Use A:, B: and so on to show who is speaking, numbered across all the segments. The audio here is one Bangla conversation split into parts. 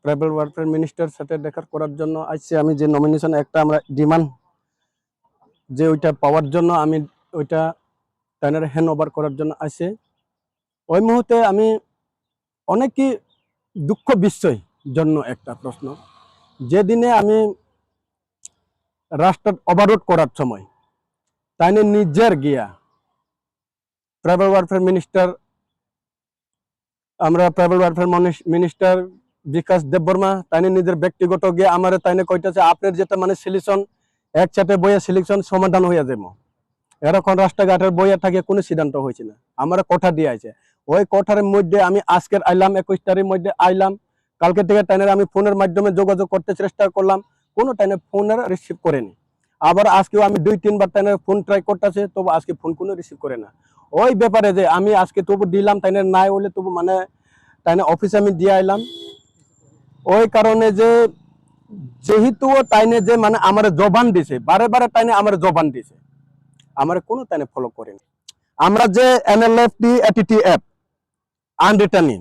A: ট্রাইবাল ওয়েলফেয়ার মিনিস্টার সাথে দেখা করার জন্য আসছি। আমি যে নমিনেশন একটা আমরা ডিমান্ড যে ওইটা পাওয়ার জন্য আমি ওইটা তাদের হ্যান্ড ওভার করার জন্য আসছি। ওই মুহূর্তে আমি অনেকই দুঃখ বিস্ময় জন্য একটা প্রশ্ন, যেদিনে আমি রাস্তা ওভাররোড করার সময় তাই নিজের গিয়া ট্রাইবাল ওয়েলফেয়ার মিনিস্টার আমরা ট্রাইবাল ওয়েলফেয়ার মিনিস্টার বিকাশ দেববর্মা তাই নিজের ব্যক্তিগত গিয়ে আমার তাই কইতেছে আপনার যেটা মানে সিলেকশন একসাথে বইয়ে সিলেকশন সমাধান হয়ে যাবো, এরকম রাস্তাঘাটের বইয়ে থাকে কোনো সিদ্ধান্ত হয়েছে না। আমার কথা দিয়ে আছে ওই কথার মধ্যে আমি আজকের আইলাম 21 তারিখের মধ্যে আইলাম, কালকে থেকে টাইনের আমি ফোনের মাধ্যমে যোগাযোগ করতে চেষ্টা করলাম, কোনো টাইনে ফোনের রিসিভ করেনি। আবার আজকেও আমি 2-3 বার টাইনের ফোন ট্রাই করতেছে, তবু আজকে ফোন কোনো রিসিভ করে না। ওই ব্যাপারে যে আমি আজকে তবু দিলাম টাইনের নাই হলে তবু মানে টাইনে অফিসে আমি দিয়ে আইলাম। ওই কারণে যে যেহেতু টাইনে যে মানে আমার জবান দিছে, বারে বারে টাইনে আমার জবান দিছে, আমার কোনো টাইনে ফলো করেনি। আমরা যে এনএলএফটি এটিটিএফ আনরিটার্নিং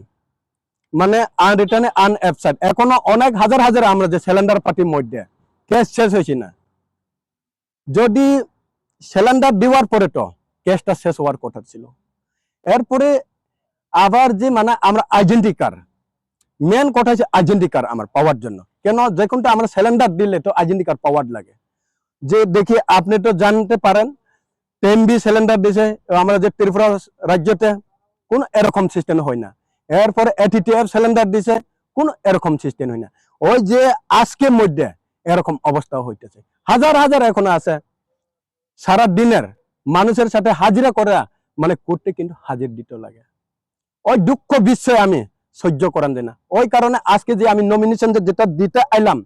A: মানে আনরিটার্নে আনঅ্যাবসেন্ট এখনো অনেক হাজার হাজার আমরা যে সিলিন্ডার পার্টির মধ্যে কেস শেষ হয়েছে না। যদি সিলিন্ডার দেওয়ার পরে তো কেসটা শেষ হওয়ার কথা ছিল। এরপরে আবার যে মানে আমরা আইডেন্টি কার্ড, মেন কথা হচ্ছে আইডেন্টি কার্ড আমার পাওয়ার জন্য, কেন যে কোনটা আমরা সিলিন্ডার দিলে তো আইডেন্টি কার্ড পাওয়ার লাগে। যে দেখি আপনি তো জানতে পারেন 10B সিলিন্ডার দিছে আমরা যে ত্রিপুরা রাজ্যতে, কোন এরকম সিস্টেম হয় না। এরপরে এটিটিএফ সিলিন্ডার দিছে, কোন এরকম সিস্টেম হয় না। ওই যে আজকের মধ্যে এরকম অবস্থা হইতেছে, হাজার হাজার এখনো আছে সারা দিনের মানুষের সাথে হাজিরা করা মানে করতে কিন্তু হাজির দিতে লাগে। ওই দুঃখ বিস্ময় আমি সহ্য করান যায় না। ওই কারণে আজকে যে আমি নমিনেশন যেটা দিতে আইলাম,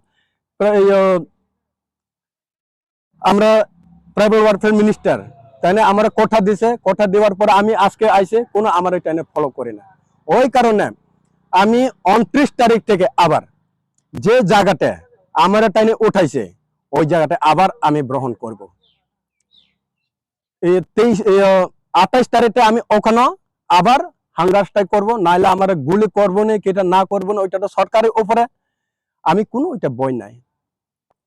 A: আমরা ট্রাইবাল ওয়েলফেয়ার মিনিস্টার তাই আমার কথা দিছে, কথা দেওয়ার পর আমি আজকে আইসে কোনো আমার এটা ফলো করি না। ওই কারণে আমি 29 তারিখ থেকে আবার যে জায়গাতে আমার টাইনে উঠাইছে ওই জায়গাটা আবার আমি গ্রহণ করব। 28 তারিখে আমি ওখানে আবার হাঙ্গার স্ট্রাইক করবো, নাইলে আমার গুলি করবো না, কেটা না করবো না, ওইটা তো সরকারের উপরে, আমি কোনো ওইটা বই নাই।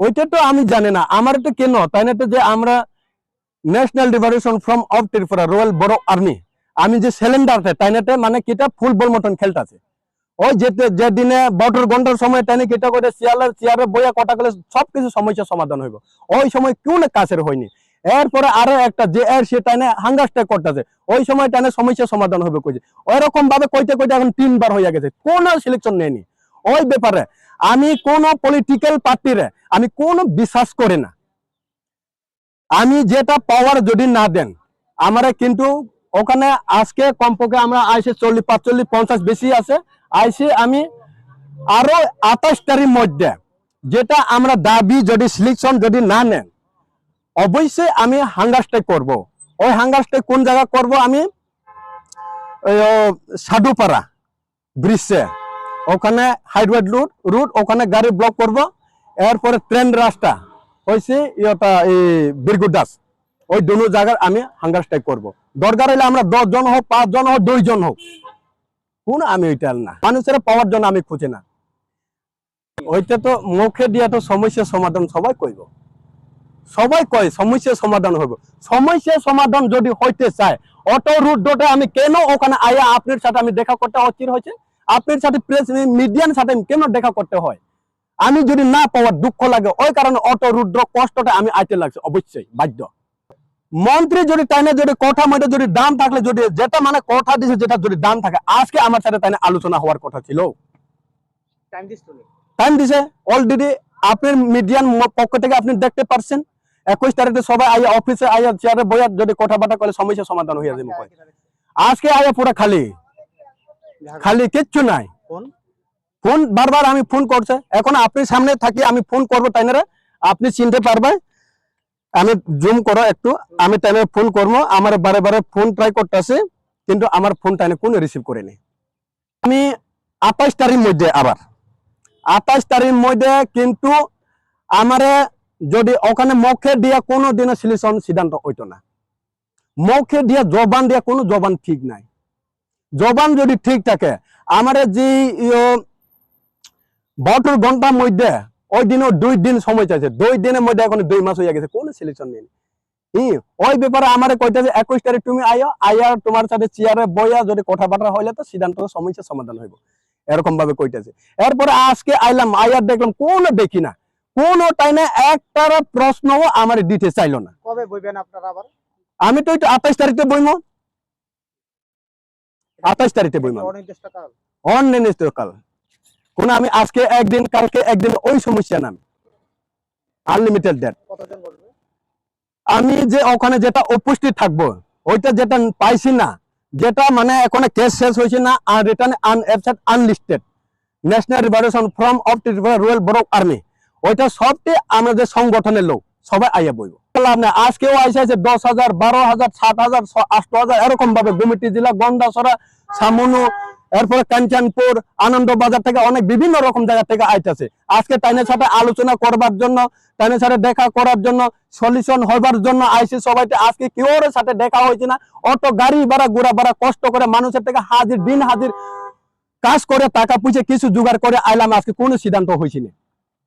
A: ওইটা তো আমি জানি না আমার তো কেন তাই না, যে আমরা national liberation front of Tripura royal বড়ো আর্মি আমি যে সিলিন্ডারটা তাইনাতে মানে কিটা ফুটবল মতন খেলতেছে। ওই যে দিনে বটর ঘন্টার সময় টাইনে কিটা করে চেয়ারে বইয়া কথা গেলে সবকিছু সমস্যা সমাধান হইব, ওই সময় কেউ না কাছের হয়নি। এরপরে আরো একটা যে এর সে টাইনে হাঙ্গার স্ট্রাইক করতেছে, ওই সময় টাইনে সমস্যা সমাধান হবে কইছে, ওই রকম ভাবে কইতে কইতে এখন 3 বার হয়ে গেছে, কোনো সিলেকশন নেয়নি। ওই ব্যাপারে আমি কোন পলিটিক্যাল পার্টিরে আমি কোনো বিশ্বাস করি না। আমি যেটা পাওয়ার যদি না দেন আমারে কিন্তু ওখানে আজকে কমপক্ষে আমরা আইসে 40, 45, 50 বেশি আছে আইসে আমি আরো 28 তারিখের মধ্যে যেটা আমরা দাবি যদি সিলেকশন যদি না নেন অবশ্যই আমি হাঙ্গার স্ট্রাইক করব। ওই হাঙ্গার স্ট্রাইক কোন জায়গা করব, আমি সাধুপাড়া ব্রিজে ওখানে হাইওয়ে রুট ওখানে গাড়ি ব্লক করব। এরপরে ট্রেন রাস্তা হয়েছে ইটা এই বীরগুদাস, ওই দুটো জায়গায় আমি হাঙ্গার স্ট্রাইক করবো। দরকার হলে আমরা 10 জন হোক, 5 জন হোক, 2 জন হোক, কোন আমি ওইটা না, মানুষের পাওয়ার জন্য আমি খুঁজে না। ওইটা তো মুখে দিয়া তো সমস্যার সমাধান সবাই কইব, সবাই কয় সমস্যার সমাধান হইব। সমস্যার সমাধান যদি হইতে চায় অটো রুট ডোটে আমি কেন ওখানে আয়া আপনার সাথে আমি দেখা করতে অস্থির হয়েছে, আপনার সাথে প্রেস মিডিয়ার সাথে কেন দেখা করতে হয়, আমি যদি না পাওয়ার দুঃখ লাগে, ওই কারণে অটো রুদ্র কষ্টটা আমি আইতে লাগছে অবশ্যই বাধ্য। মন্ত্রী যদি টাইনে যদি কথা মধ্যে যদি দাম থাকলে যদি যেটা মানে কথা দিছে যেটা যদি দাম থাকে আজকে আমার সাথে টাইনে আলোচনা হওয়ার কথা ছিল, টাইম দিছে অলরেডি। আপনার মিডিয়ার পক্ষ থেকে আপনি দেখতে পারছেন 21 তারিখে সবাই আইয়া অফিসে আইয়া চেয়ারে বইয়া যদি কথাবার্তা করে সমস্যা সমাধান হয়ে যাবে। আজকে আইয়া পুরো খালি খালি কিচ্ছু নাই। ফোন বারবার আমি ফোন করছে, এখন আপনি সামনে থাকি আমি ফোন করবো টাইনারে, আপনি চিনতে পারবে, আমি জুম করো একটু, আমি টাইনারে ফোন করবো, আমার বারে বারে ফোন ট্রাই করতেছে কিন্তু আমার ফোন টাইনে কোনো রিসিভ করেনি। আমি 28 তারিখের মধ্যে আবার 28 তারিখের মধ্যে কিন্তু আমারে যদি ওখানে মুখে দিয়া কোনো দিনে সিলেকশন সিদ্ধান্ত হইতো না, মুখে দিয়া জবান দিয়া কোনো জবান ঠিক নাই। জবান যদি ঠিক থাকে আমারে যে 12 ঘন্টার মধ্যে ওই দিনও 2 দিন সময় চাইছে, 2 দিনের মধ্যে এখন 2 মাস হয়ে গেছে, কোনো সিলেকশন নেই। ওই ব্যাপারে আমারে কইতাছে 21 তারিখ তুমি আয়া তোমার সাথে চেয়ারে বইয়া যদি কথাবার্তা হইলে তো সিদ্ধান্ত সমস্যা সমাধান হইব, এরকম ভাবে কইতাছে। এরপরে আজকে আইলাম, আয়ার দেখলাম কোনো দেখি না, কোনো টাইমে একটার প্রশ্নও আমার দিতে চাইলো না।
B: কবে বইবেন আপনারা আবার?
A: আমি তো 28 তারিখে বইমো, 28 তারিখে বইমো,
B: অনির্দিষ্টকাল।
A: অনির্দিষ্টকাল। কোন আমি আজকে একদিন কালকে একদিন ওই সমস্যা না, আনলিমিটেড ডেট।
B: কতজন বলবে?
A: আমি যে ওখানে যেটা উপস্থিত থাকবো ওইটা যেটা পাইছি না, যেটা মানে এখন কেস শেষ হয়েছে না, আনরিটার্ন আনএবসেন্ট unlisted national liberation from of Tripura royal block army, ওইটা সবটি আমাদের সংগঠনের লোক সবাই আইয়া বইব। আজকেও আইসা আছে 10,000 12,000 7,000 8,000 এরকম ভাবে গুমিটি জেলা, গন্ডাছড়া, সামনু, এরপরে কাঞ্চনপুর, আনন্দবাজার থেকে অনেক বিভিন্ন রকম জায়গা থেকে আইতেছে আজকে তাইনের সাথে আলোচনা করবার জন্য, তাইনের সাথে দেখা করার জন্য, সলিউশন হবার জন্য আইসি সবাই। আজকে কেউর সাথে দেখা হয়েছে না, অটো গাড়ি ভাড়া ঘোরা ভাড়া কষ্ট করে মানুষের থেকে হাজির দিন হাজির কাজ করে টাকা পয়সা কিছু জোগাড় করে আইলাম, আজকে কোনো সিদ্ধান্ত হয়েছে না।